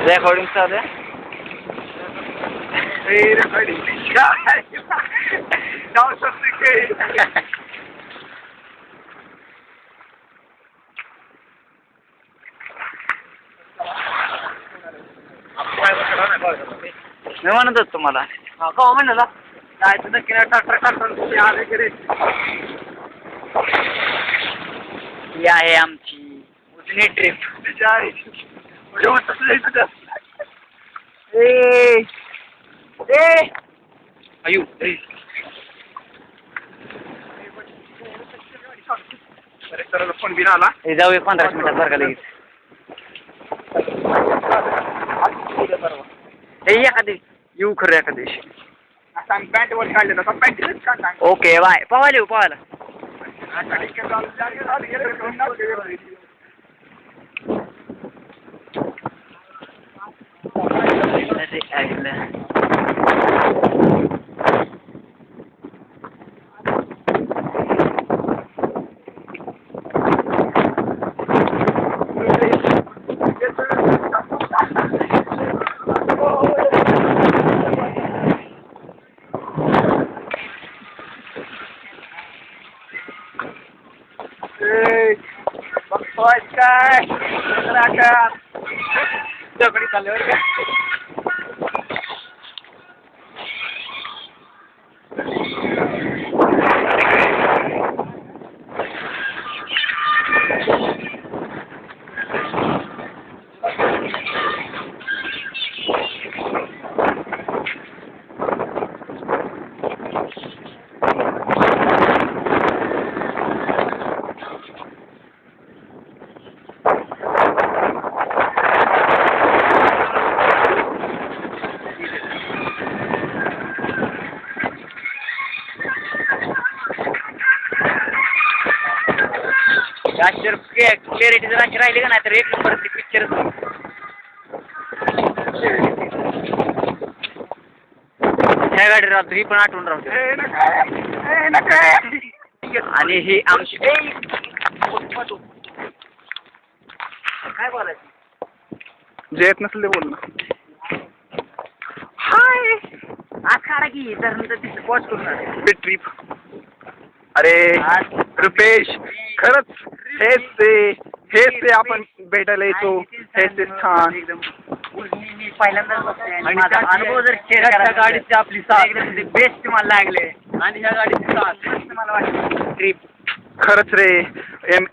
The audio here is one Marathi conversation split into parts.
रेकॉर्डिंग चालू आहे. मी म्हणत होतो तुम्हाला का म्हणलं जायचं नक्की नाही ट्रॅक्टर आले गेले. ही आहे आमची उजनी ट्रिप. अयू फोन बिन आला. हे जाऊया 15 मिनिटात बरं का लगेच. हे एखादी येऊ खरं एखाद्या दिवशी. पॅन्ट वर काढले आता पॅन्ट काढला. Okay bye. पवायला येऊ पवायला. अरे ऐकलं काय तुझ्याकडे चालल्यावर का क्लिअरिटी जर अशी राहिली का नाही तर एक नंबर पिक्चर. ह्या गाडी राहतो ही पण आठवून राहतो. आणि ही आमची काय बोलायचं जे येत नसले बोल ना. हाय आज काढा की त्यानंतर तिथे पॉज करून ट्रिप. अरे रुपेश खरंच हेच ते आपण भेटायला येतो. हेच ते छान एकदम पहिल्यांदाच बसते आणि माझा अनुभव जर शेअर करायचा गाडीची आपली साथ बेस्ट मला लागले आणि ह्या गाडीची साथ मला वाटतं ट्रिप खरंच रे.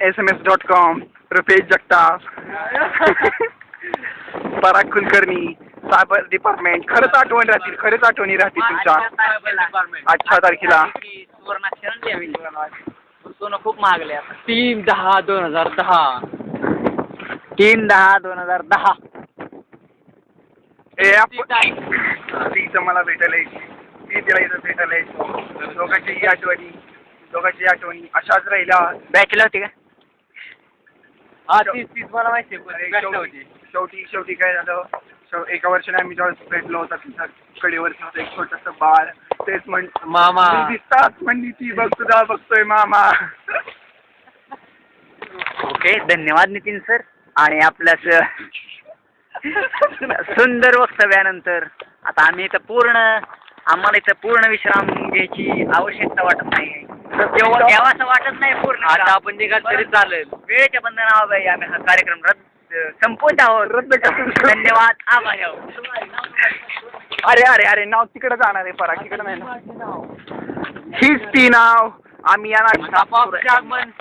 SMS.com रुपेश जगताप पराग कुलकर्णी सायबर डिपार्टमेंट. खरंच आठवण राहतील. खरंच आठवणी राहतील तुमच्या 8 तारखेला. सोनं खूप महागले आता. 3/10/2010 3/10/2010. तिचं मला भेटायला यायची. ती तिला इथं भेटायला यायची. दोघांची आठवणी अशाच राहिल्या. बॅचला होती का? हा तीच मला माहिती आहे. शेवटी काय झालं. एका वर्षाने आम्ही जेव्हा भेटलो होता तिच्या कडेवरचं होतं एक छोटंसं बाळ. तेच मामा दिसतात म्हणली ती. बघ तुझा बघतोय मामा. ओके धन्यवाद नितीन सर. आणि आपल्या सुंदर वक्तव्यानंतर आता आम्हाला इथं पूर्ण विश्राम घ्यायची आवश्यकता वाटत नाही. घ्यावासं वाटत नाही पूर्ण. आता आपण निघाल तरी चालेल. वेळेच्या बंधनाबाई आम्ही हा कार्यक्रम संपवत आहोत. धन्यवाद. आभारी आहोत. अरे नाव तिकडे जाणार आहे. पराग तिकडे नाही ना. हीच ती नाव. आम्ही या